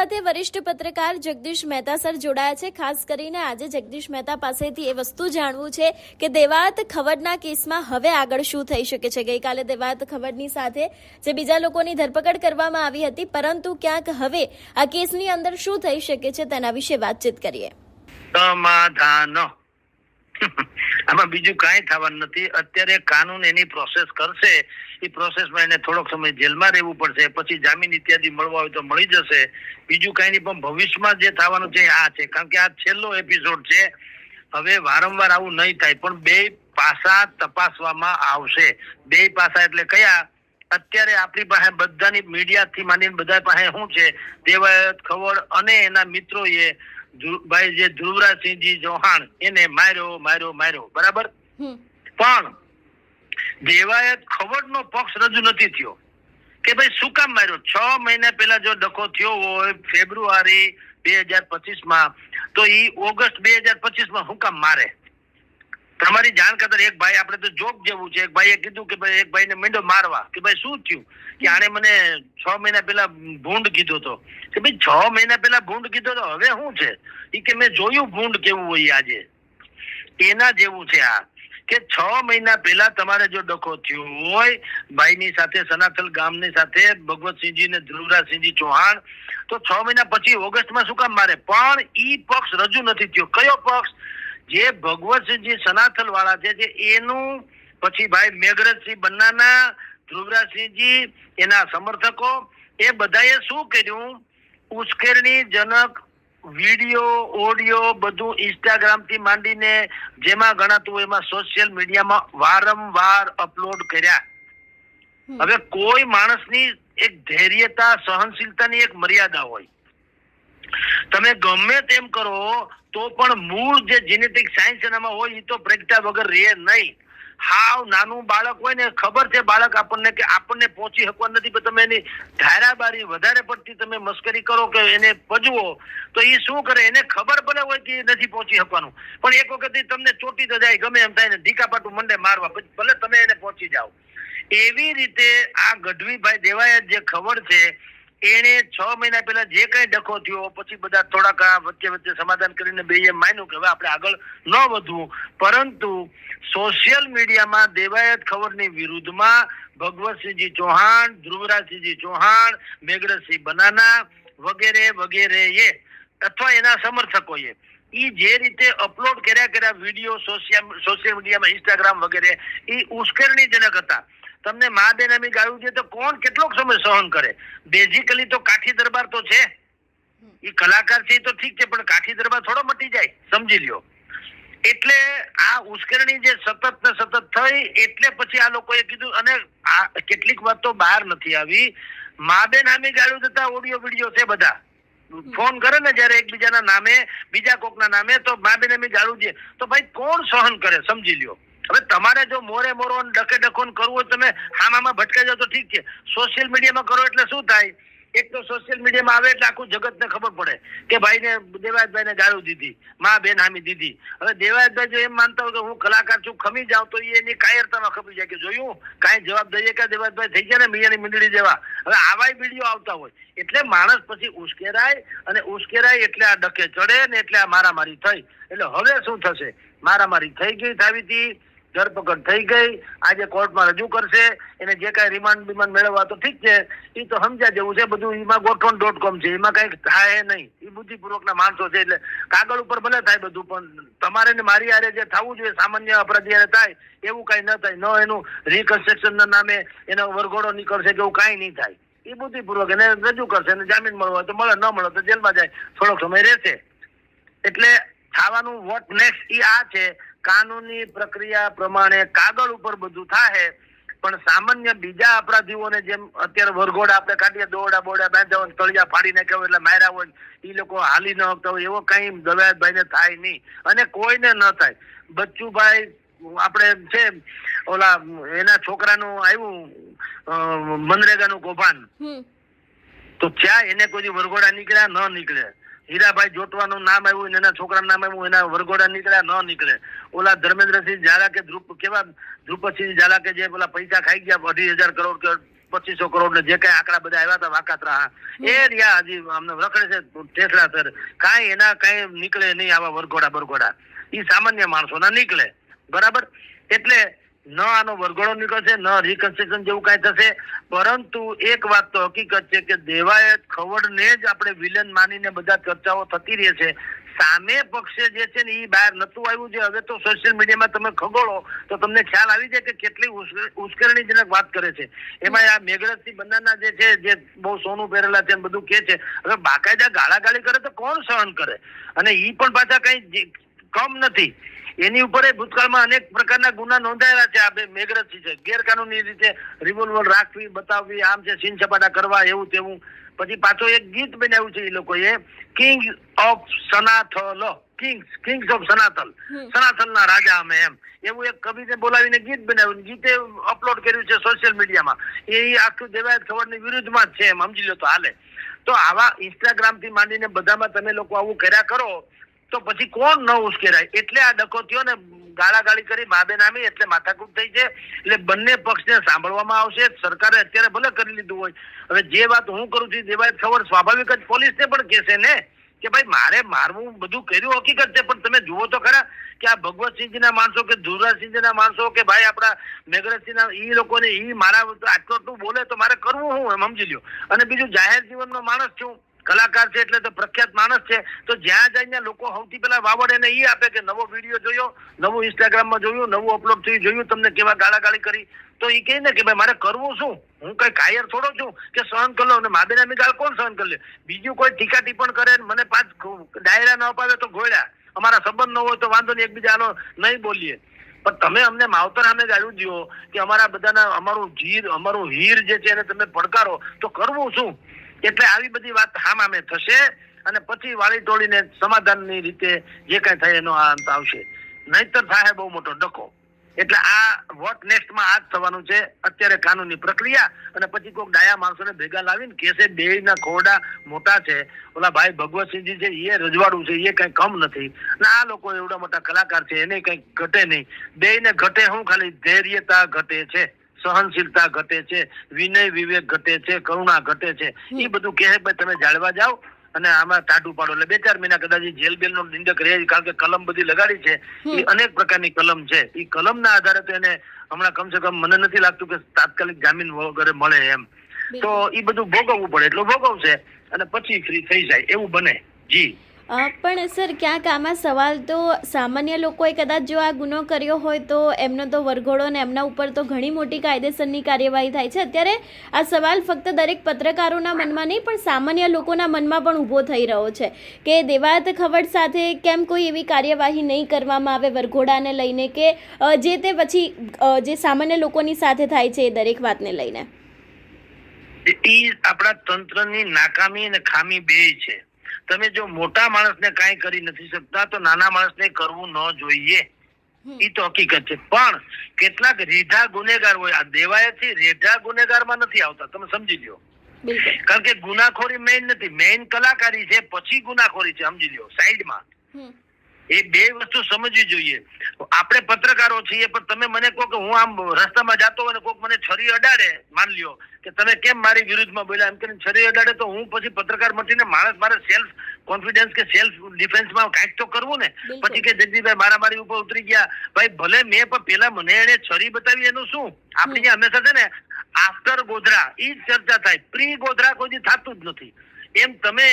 સાથે વરિષ્ઠ પત્રકાર જગદીશ મહેતા સર જોડાયા છે। ખાસ કરીને આજે જગદીશ મહેતા પાસેથી એ વસ્તુ જાણવું છે કે દેવાયત ખવડના કેસમાં હવે આગળ શું થઈ શકે છે। ગઈકાલે દેવાયત ખવડની સાથે જે બીજા લોકોની ધરપકડ કરવામાં આવી હતી, પરંતુ ક્યાંક હવે આ કેસની અંદર શું થઈ શકે છે તેના વિશે વાતચીત કરીએ। સમાધાન આમાં બીજું કાંઈ થવાનું નથી। અત્યારે કાનૂન એની પ્રોસેસ કરશે, એ પ્રોસેસમાં એને થોડોક સમય જેલમાં રહેવું પડશે, પછી જામીન ઇત્યાદિ મળવા હોય તો મળી જશે। બીજું કાંઈ નહીં, પણ ભવિષ્યમાં જે થવાનું છે આ છે, કારણ કે આ છેલ્લો એપિસોડ છે। હવે વારંવાર આવું નહીં થાય, પણ બે પાસા તપાસવામાં આવશે। બે પાસા એટલે કયા? અત્યારે આપણી પાસે બધાની મીડિયાથી માંડીને બધા પાસે શું છે, દેવાયત ખવડ અને એના મિત્રોએ ભાઈ જે ધ્રુવરાજસિંહજી ચૌહાણ એને માર્યો, બરાબર? પણ દેવાયત ખવડનો પક્ષ રજૂ નથી થયો કે ભાઈ શું કામ માર્યો। 6 મહિના પહેલા જો ડખો થયો હોય ફેબ્રુઆરી 2025 તો ઈ ઓગસ્ટ 2025 શું કામ મારે? તમારી જાણ ખાતર એક ભાઈ, આપણે તો જોક જેવું છે, એક ભાઈએ કીધું કે ભાઈ એક ભાઈને મીંડો મારવા, કે ભાઈ શું થયું? કે આણે મને 6 મહિના પહેલા ભૂંડ કીધો હતો। કે ભાઈ 6 મહિના પહેલા ભૂંડ કીધો તો હવે શું છે? એ કે મેં જોયું ભૂંડ કેવું હોય આજે। એના જેવું છે આ, કે 6 મહિના પહેલા તમારે જો ડખો થયો હોય ભાઈની સાથે, સનાથલ ગામની સાથે, ભગવતસિંહજી ને ધ્રુવરાજસિંહજી ચૌહાણ, તો 6 મહિના પછી ઓગસ્ટમાં શું કામ મારે? પણ ઈ પક્ષ રજૂ નથી થયો। કયો પક્ષ? જે ભગવતસિંહજી સનાથલ વાળા છે, જે એનું પછી ભાઈ મેઘરજસિંહ બન્નાના, ધ્રુવરાજસિંહજી, એના સમર્થકો, એ બધાએ શું કર્યું? ઉશ્કેરણીજનક વિડીયો, ઓડિયો બધું ઇન્સ્ટાગ્રામ થી માંડીને જેમાં ગણાતું હોય એમાં સોશિયલ મીડિયામાં વારંવાર અપલોડ કર્યા। હવે કોઈ માણસની એક ધૈર્યતા, સહનશીલતાની એક મર્યાદા હોય। તમે ગમે તેમ કરો તો પણ મૂળ જે જેનેટિક સાયન્સ એનામાં હોય એ તો પ્રગટ્યા વગર રહે નહીં। હાવ નાનું બાળક હોય ને, ખબર છે બાળક આપણને કે આપણને પહોંચી શકવા નથી, પણ તમે એની ધારાબારી વધારે પડતી તમે મસ્કરી કરો કે એને પજવો તો એ શું કરે? એને ખબર ભલે હોય કે નથી પહોંચી શકવાનું, પણ એક વખત તમને ચોટી તો જાય, ગમે એમ થાય ને ઢીકાપાટું મંડે મારવા, ભલે તમે એને પહોંચી જાઓ। એવી રીતે આ ગઢવીભાઈ દેવાયત જે ખબર છે, એને 6 મહિના પહેલા જે કઈ ડખો થયો, પછી બધા થોડાક વચ્ચે સમાધાન કરીને બે એમ માન્યું કે હવે આપણે આગળ ન વધવું, પરંતુ સોશિયલ મીડિયામાં દેવાયત ખવડની વિરુદ્ધમાં ભગવતસિંહજી ચૌહાણ, ધ્રુવરાજસિંહજી ચૌહાણ, મેઘરજસિંહ બનાના વગેરે અથવા એના સમર્થકોએ ઈ જે રીતે અપલોડ કર્યા વિડીયો સોશિયલ મીડિયામાં, ઇન્સ્ટાગ્રામ વગેરે, ઈ ઉશ્કેરણીજનક હતા। તમને મા બેનામી ગાયું છે તો કોણ કેટલોક સમય સહન કરે? બેઝિકલી તો કાઠી દરબાર તો છે, એ કલાકાર છે તો ઠીક છે, પણ કાઠી દરબાર થોડો મટી જાય, સમજી લ્યો। એટલે આ ઉશ્કેરણી જે સતત થઈ, એટલે પછી આ લોકોએ કીધું, અને આ કેટલીક વાત તો બહાર નથી આવી, મા બેનામી ગાયું જતા ઓડિયો વિડીયો છે, બધા ફોન કરે ને જયારે એકબીજાના નામે, બીજા કોકના નામે, તો મા બેનામી ગાળું છે, તો ભાઈ કોણ સહન કરે? સમજી લ્યો। હવે તમારે જો મોરે મોરો ડખે ડખો કરવું હોય, તમે હામામાં ભટકાઈ જાવ તો ઠીક છે, સોશિયલ મીડિયામાં કરો એટલે શું થાય? એક તો સોશિયલ મીડિયામાં આવે એટલે આખું જગતને ખબર પડે કે ભાઈને દેવાયતભાઈને ગાળું દીધી, મા બેન હામી દીધી। હવે દેવાયતભાઈ જો એમ માનતા હોય કે હું કલાકાર છું, ખમી જાઉં, તો એની કાયરતામાં ખબર જાય કે જોયું કાંઈ જવાબ દઈએ કે દેવાયતભાઈ થઈ ગયા ને મિયાની મીંડળી જેવા। હવે આવાય વિડીયો આવતા હોય એટલે માણસ પછી ઉશ્કેરાય એટલે આ ડખે ચડે ને, એટલે આ મારામારી થઈ। એટલે હવે શું થશે? મારામારી થઈ ગઈ, થાવી હતી, ધરપકડ થઈ ગઈ, આજે કોર્ટમાં રજૂ કરશે, એને જે કાંઈ રિમાન્ડ મેળવવા તો ઠીક છે, એ તો સમજ્યા જેવું છે બધું, એમાં ગોઠવણ.com છે, એમાં કઈ થાય નહીં, એ બુદ્ધિપૂર્વકના માણસો છે, એટલે કાગળ ઉપર ભલે થાય બધું, પણ તમારે ને મારી હારે જે થવું જોઈએ સામાન્ય અપરાધી હારે થાય એવું કઈ ન થાય। ન એનું રિકન્સ્ટ્રક્શન ના નામે એનો વરઘોડો નીકળશે કે એવું કઈ નહીં થાય, એ બુદ્ધિપૂર્વક એને રજૂ કરશે, અને જામીન મળવા તો મળે, ન મળે તો જેલમાં જાય, થોડોક સમય રહેશે। એટલે થવાનું વોટ નેક્સ્ટ એ આ છે, કાનૂની પ્રક્રિયા પ્રમાણે કાગળ ઉપર બધું થાય, પણ સામાન્ય બીજા અપરાધીઓને જેમ અત્યારે વરઘોડા આપણે કાઢીએ, દોરડા બોરડા બાંધ્યા હોય, તળિયા ફાડી નાખ્યા હોય, એટલે માર્યા હોય, એ લોકો હાલી ન શકતા હોય, એવો કઈ દેવાયતભાઈને થાય નહીં, અને કોઈને ન થાય। બચ્ચુભાઈ આપણે છે, ઓલા એના છોકરાનું આવ્યું મનરેગાનું કૌભાંડ, તો ત્યાં એને કોઈ વરઘોડા નીકળ્યા ન નીકળે। હીરાભાઈ જોટવાનું નામ આવ્યું, એના છોકરાનું નામ આવ્યું, એના વરઘોડા નીકળ્યા ન નીકળે। ઓલા ધર્મેન્દ્રસિંહ ઝાલા કે ધ્રુપદસિંહ ઝાલા કે જે પેલા પૈસા ખાઈ ગયા 2,500 કરોડ કે 2500 કરોડ ને જે કઈ આંકડા બધા આવ્યા હતા વાકાતરા એ રહ્યા હજી અમને રખડે છે ટેસલા સર. કાંઈ એના કઈ નીકળે નહીં આવા વરઘોડા એ સામાન્ય માણસોના નીકળે. બરાબર. એટલે ન આનો વરઘોડો નીકળશે ન રિકન્સ્ટ્રક્શન જેવું કઈ થશે. પરંતુ એક વાત તો હકીકત છે કે દેવાયત ખવડને જ આપણે વિલન માનીને બધા ચર્ચાઓ થતી રહે છે. સામે પક્ષે જે છે ને એ બહાર નતું આવ્યું છે. હવે તો સોશિયલ મીડિયામાં તમે ખગોળો તો તમને ખ્યાલ આવી જાય કે કેટલી ઉશ્કેરણીજનક વાત કરે છે. એમાં આ મેઘરજથી બંનેના જે છે જે બહુ સોનું પહેરેલા છે બધું કે છે. હવે બાકાયદા ગાળાગાળી કરે તો કોણ સહન કરે? અને ઈ પણ પાછા કઈ કમ નથી. એની ઉપર ભૂતકાળમાં અનેક પ્રકારના ગુના નોંધાયેલા છે. આ બે મેઘરજ છે ગેરકાનૂની રીતે રિવોલ્વર રાખવી બતાવવી આમ છે સીન સપાટા કરવા એવું તેવું. પછી પાછો એક ગીત બનાવ્યું છે એ લોકોએ king of Sanathal kings of Sanathal સનાથલના રાજા અમે એમ એવું એક કવિને બોલાવીને ગીત બનાવ્યું. ગીતે અપલોડ કર્યું છે સોશિયલ મીડિયામાં. એ આખું દેવાયત ખવડની વિરુદ્ધમાં જ છે એમ સમજી લો તો હાલે. તો આવા ઇન્સ્ટાગ્રામ થી માંડીને બધામાં તમે લોકો આવું કર્યા કરો તો પછી કોણ ન ઉશ્કેરાય? એટલે આ ડકો થયો ને ગાળાગાળી કરી બાબે નામી એટલે માથાકૂટ થઈ છે. એટલે બંને પક્ષને સાંભળવામાં આવશે. સરકારે અત્યારે ભલે કરી લીધું હોય. હવે જે વાત હું કરું છું દેવાયત ખબર સ્વાભાવિક જ પોલીસને પણ કહેશે ને કે ભાઈ મારે મારવું બધું કર્યું હકીકત છે. પણ તમે જુઓ તો ખરા કે આ ભગવતસિંહજીના માણસો કે ધુરાસિંહજીના માણસો કે ભાઈ આપણા મેઘરજસિંહના ઈ લોકોને ઈ મારા આટલું બોલે તો મારે કરવું હું એમ સમજી લ્યો. અને બીજું જાહેર જીવનનો માણસ છું કલાકાર છે એટલે તો પ્રખ્યાત માણસ છે. તો જ્યાં જઈને લોકો સૌથી પહેલા વાવડ એને ઈ આપે કે નવો વિડીયો જોયો નવું ઇન્સ્ટાગ્રામમાં જોયું નવું અપલોડ થયું જોયું તમને કેવા ગાળાગાળી કરી. તો એ કહે ને કે ભાઈ મારે કરવું શું? હું કઈ કાયર થોડો છું કે સહન કરી લો. અને માબેનામી ગાળ કોણ સહન કરી લે? બીજું કોઈ ટીકા ટિપ્પણ કરે મને 5 ડાયરા ન અપાવે તો ગોળ્યા. અમારા સંબંધ ન હોય તો વાંધો નહીં એકબીજાનો નહીં બોલીએ. પણ તમે અમને માવતર સામે ગાળું દો કે અમારા બધાના અમારું હીર જે છે એને તમે પડકારો તો કરવું શું? એટલે આવી બધી વાત હામામે થશે અને પછી વાળી ટોળીને સમાધાનની રીતે જે કઈ થાય એનો આ અંત આવશે. નહીતર થાય બહુ મોટો ડકો. એટલે આ વોટ નેક્સ્ટમાં આ જ થવાનું છે. અત્યારે કાનૂની પ્રક્રિયા અને પછી કોઈક ડાયા માણસોને ભેગા લાવીને કેસે બેયના ખોરડા મોટા છે. ઓલા ભાઈ ભગવતસિંહજી છે એ રજવાડું છે એ કઈ કમ નથી. ને આ લોકો એવડા મોટા કલાકાર છે એને કઈ ઘટે નહીં. બેયને ઘટે હું ખાલી ધૈર્યતા ઘટે છે સહનશીલતા ઘટે છે વિનય વિવેક ઘટે છે કરુણા ઘટે છે. એ બધું કહે ભાઈ તમે જાળવા જાઓ અને આમાં ટાઢું પાડો. એટલે 2-4 મહિના કદાચ જેલ બેલ નો નિંદક રહે કારણ કે કલમ બધી લગાડી છે એ અનેક પ્રકારની કલમ છે. એ કલમના આધારે તો એને હમણાં કમસે કમ મને નથી લાગતું કે તાત્કાલિક જામીન વગેરે મળે એમ. તો એ બધું ભોગવવું પડે એટલું ભોગવશે અને પછી ફ્રી થઈ જાય એવું બને. જી પણ સર ક્યાંક આમાં સવાલ તો સામાન્ય લોકોએ કદાચ જો આ ગુનો કર્યો હોય તો એમનો તો વરઘોડો ને એમના ઉપર તો ઘણી મોટી કાયદેસરની કાર્યવાહી થાય છે. અત્યારે આ સવાલ ફક્ત દરેક પત્રકારોના મનમાં નહીં પણ સામાન્ય લોકોના મનમાં પણ ઊભો થઈ રહ્યો છે કે દેવાયત ખવડ સાથે કેમ કોઈ એવી કાર્યવાહી નહીં કરવામાં આવે વરઘોડાને લઈને કે જે તે પછી જે સામાન્ય લોકોની સાથે થાય છે એ દરેક વાતને લઈને. એ આપણા તંત્રની નાકામી અને ખામી બેય છે. તમે જો મોટા માણસને કાંઈ કરી નથી શકતા તો નાના માણસને કરવું ન જોઈએ. એ તો હકીકત છે. પણ કેટલાક રેઢા ગુનેગાર હોય આ દેવાયતથી રેઢા ગુનેગારમાં નથી આવતા તમે સમજી લ્યો. કારણ કે ગુનાખોરી મેઇન નથી મેઇન કલાકારી છે પછી ગુનાખોરી છે સમજી લ્યો સાઈડમાં. એ બે વસ્તુ સમજવી જોઈએ. આપણે પત્રકારો છીએ પણ તમે મને કહો કે હું આમ રસ્તામાં જતો હોય ને કોઈક મને છરી અડાડે માન લ્યો કે તમે કેમ મારી વિરુદ્ધમાં બોલ્યા એમ કરીને છરી અડાડે તો હું પછી પત્રકાર મટીને મારે સેલ્ફ કોન્ફિડન્સ કે સેલ્ફ ડિફેન્સમાં કાંઈક તો કરવું ને. પછી કે જગદીશભાઈ મારી ઉપર ઉતરી ગયા ભાઈ ભલે મેં પણ પેલા મને એને છરી બતાવી એનું શું? આપણી હંમેશા છે ને આફ્ટર ગોધરા ઈ જ ચર્ચા થાય. પ્રી ગોધરા કોઈ થતું જ નથી. એમ તમે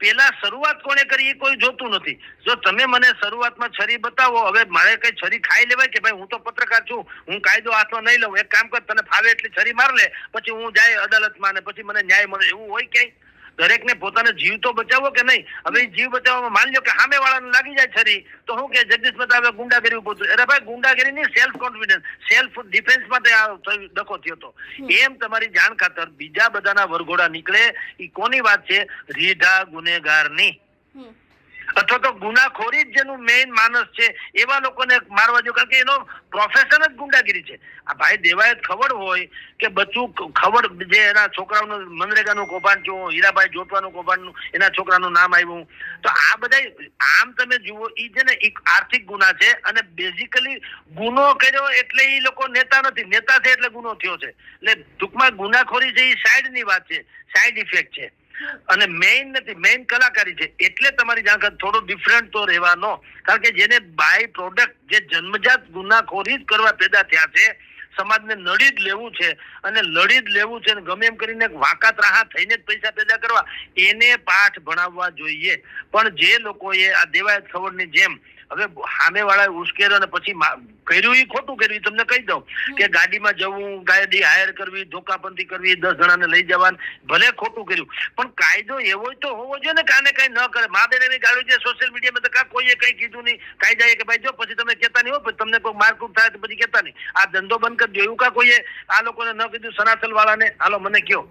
પેલા શરૂઆત કોને કરી એ કોઈ જોતું નથી. જો તમે મને શરૂઆતમાં છરી બતાવો હવે મારે કઈ છરી ખાઈ લેવાય કે ભાઈ હું તો પત્રકાર છું હું કાયદો હાથમાં નહીં લઉં. એક કામ કર તને ફાવે એટલી છરી માર લે પછી હું જાય અદાલતમાં ને પછી મને ન્યાય મળે એવું હોય ક્યાંય? દરેકને પોતાનો જીવ તો બચાવો કે નહીં? હવે જીવ બચાવવામાં માની લો કે સામે વાળાને લાગી જાય છરી તો હું કે જગદીશ બતાવે ગુંડાગીરી ઉભો થયું. અરે ભાઈ ગુંડાગીરી ની સેલ્ફ કોન્ફિડન્સ સેલ્ફ ડિફેન્સ માટે આ ડખો થયો હતો. એમ તમારી જાણ ખાતર બીજા બધાના વરઘોડા નીકળે એ કોની વાત છે? રીઢા ગુનેગારની. અથવા તો ગુનાખોરી જ જેનું મેઇન માનસ છે એવા લોકોને મારવા જો, કારણ કે એનો પ્રોફેશન જ ગુંડાગીરી છે. આ ભાઈ દેવાયત ખબર હોય કે બચ્ચું ખબર જે એના છોકરાઓનું મનરેગાનું કૌભાંડ જો હીરાભાઈ જોટવાનું કૌભાંડનું એના છોકરાનું નામ આવ્યું, તો આ બધા આમ તમે જુઓ ઈ છે ને એક આર્થિક ગુના છે, અને બેઝિકલી ગુનો કર્યો એટલે ઈ લોકો નેતા નથી, નેતા છે એટલે ગુનો થયો છે. એટલે ટૂંકમાં ગુનાખોરી છે એ સાઈડની વાત છે, સાઈડ ઇફેક્ટ છે, અને મેઇન નથી, મેઇન કલાકારી છે. એટલે તમારી જાણ થોડો ડિફરન્ટ તો રહેવાનો, કારણ કે જેને બાય પ્રોડક્ટ જે જન્મજાત ગુનાખોરી જ કરવા પેદા થયા છે, સમાજને નડી જ લેવું છે અને લડી જ લેવું છે, ગમે એમ કરીને વાંકા ત્રાહા થઈને જ પૈસા પેદા કરવા, એને પાઠ ભણાવવા જોઈએ. પણ જે લોકોએ આ દેવાયત ખબરની જેમ હવે સામેવાળાએ ઉશ્કેર્યો અને પછી કર્યું એ ખોટું કર્યું, તમને કહી દઉં કે ગાડીમાં જવું, ગાડી હાયર કરવી, ધોકાપંથી કરવી, 10 જણાને લઈ જવાનું, ભલે ખોટું કર્યું, પણ કાયદો એવો તો હોવો જોઈએ ને કાને કઈ ન કરે. મા બેન એવી ગાડી છે સોશિયલ મીડિયામાં, તો કોઈએ કઈ કીધું નહીં, કાયદા કે ભાઈ જો પછી તમે કહેતા નહીં હો, પછી તમને કોઈ મારકૂટ થાય તો પછી કહેતા નહીં, આ ધંધો બંધ કરી દો, એવું કા કોઈએ આ લોકોને ન કીધું સનાતન વાળાને? હાલો મને કયો,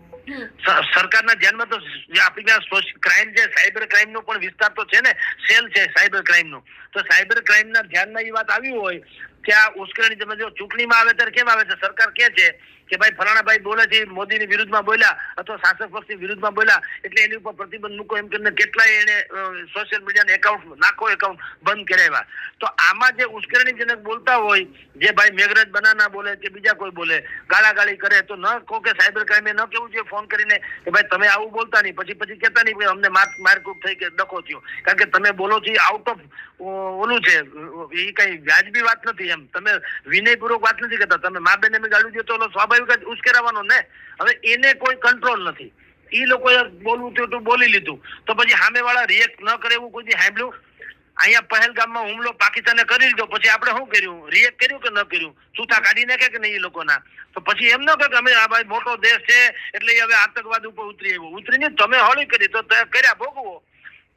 સરકારના ધ્યાનમાં તો આપણી ત્યાં ક્રાઇમ છે, સાયબર ક્રાઇમ નો પણ વિસ્તાર તો છે ને, સેલ છે સાયબર ક્રાઇમ નો, તો સાયબર ક્રાઇમ ના ધ્યાનમાં એ વાત આવી હોય કે આ ઉશ્કેરણી તમે જો ચૂંટણીમાં આવે ત્યારે કેમ આવે છે, સરકાર કે છે કે ભાઈ ફલાણા ભાઈ બોલે છે મોદીની વિરુદ્ધમાં બોલ્યા અથવા શાસક પક્ષની વિરુદ્ધમાં બોલ્યા એટલે એની ઉપર પ્રતિબંધ મૂકો, એમ કરીને કેટલાય એને સોશિયલ મીડિયાના એકાઉન્ટ લાખો એકાઉન્ટ બંધ કરાવ્યા. તો આમાં જે ઉશ્કેરણીજનક બોલતા હોય, જે ભાઈ મેઘરજ બનાના બોલે કે બીજા કોઈ બોલે, ગાળાગાળી કરે, તો ન કહો કે સાયબર ક્રાઇમે ન કેવું જોઈએ ફોન કરીને કે ભાઈ તમે આવું બોલતા નહીં, પછી કહેતા નહીં અમને મારકૂટ થઈ કે ડખો થયો, કારણ કે તમે બોલો છો આઉટ ઓફ ઓલું છે, એ કઈ વ્યાજબી વાત નથી. એમ તમે વિનયપૂર્વક વાત નથી કરતા, તમે મા બેન ગાળું દો તો સ્વાભાવિક જ ઉશ્કેરાવાનો ને. હવે એને કોઈ કંટ્રોલ નથી, એ લોકોએ બોલવું થયું તો બોલી લીધું, તો પછી સામેવાળા રિએક્ટ ન કરે એવું કોઈ સાંભળ્યું? અહીંયા પહેલગામમાં હુમલો પાકિસ્તાને કરી દીધો, પછી આપણે શું કર્યું? રિએક્ટ કર્યું કે ન કર્યું? છૂટા કાઢી નાખે કે નહીં એ લોકોના? તો પછી એમ ન કહે કે અમે આ ભાઈ મોટો દેશ છે એટલે હવે આતંકવાદ ઉપર ઉતરી આવ્યો, ઉતરીને તમે હળી કરી તો કર્યા ભોગવો.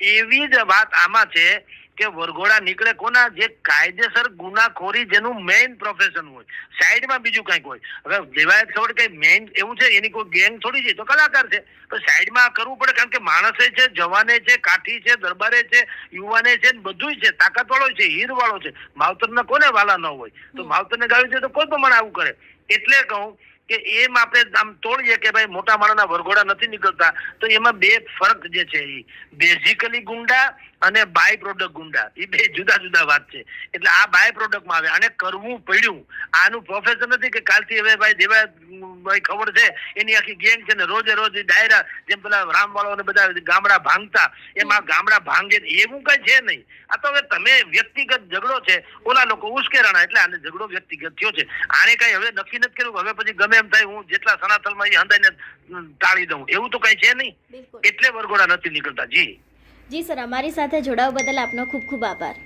એવી જ વાત આમાં છે કે વરઘોડા નીકળે કોના? જે કાયદેસર ગુનાખોરી જેનું મેઇન પ્રોફેશન હોય, સાઈડમાં બીજું કંઈક હોય. હવે દેવાયત ખબર કઈ મેઇન એવું છે, એની કોઈ ગેંગ થોડી છે, તો કલાકાર છે, તો સાઈડમાં કરવું પડે, કારણ કે માણસે છે, જવાને છે, કાઠી છે, દરબારે છે, યુવાને છે, બધું છે, તાકાત વાળો છે, હીર વાળો છે. માવતરના કોને વાલા ન હોય? તો માવતરને ગાળી દે તો કોઈ પ્રમાણે આવું કરે. એટલે કહું કે એમ આપણે આમ તોડીએ કે ભાઈ મોટા માણસના વરઘોડા નથી નીકળતા, તો એમાં બે ફરક જે છે, એ બેઝિકલી ગુંડા અને બાય પ્રોડક્ટ ગુંડા, એ બે જુદા જુદા વાત છે. એટલે આ બાય પ્રોડક્ટમાં આવે, અને કરવું પડ્યું, આનું પ્રોફેશન નથી કે કાલથી હવે ભાઈ દેવાય ભાઈ ખબર છે એની આખી ગેંગ છે ને રોજે રોજ ડાયરા, જેમ પેલા રામવાળો ને બધા ગામડા ભાંગતા, એમાં ગામડા ભાંગે, એવું કઈ છે નહીં. આ તો હવે તમે વ્યક્તિગત ઝઘડો છે, ઓલા લોકો ઉશ્કેરાણા એટલે આને ઝઘડો વ્યક્તિગત થયો છે. આને કઈ હવે નક્કી નથી કર્યું, હવે પછી ગમે એમ થાય હું જેટલા સનાતનમાં એ હંધાઈને ટાળી દઉં, એવું તો કઈ છે નહીં. એટલે વરઘોડા નથી નીકળતા. જી સર, અમારી સાથે જોડાવા બદલ આપનો ખૂબ ખૂબ આભાર.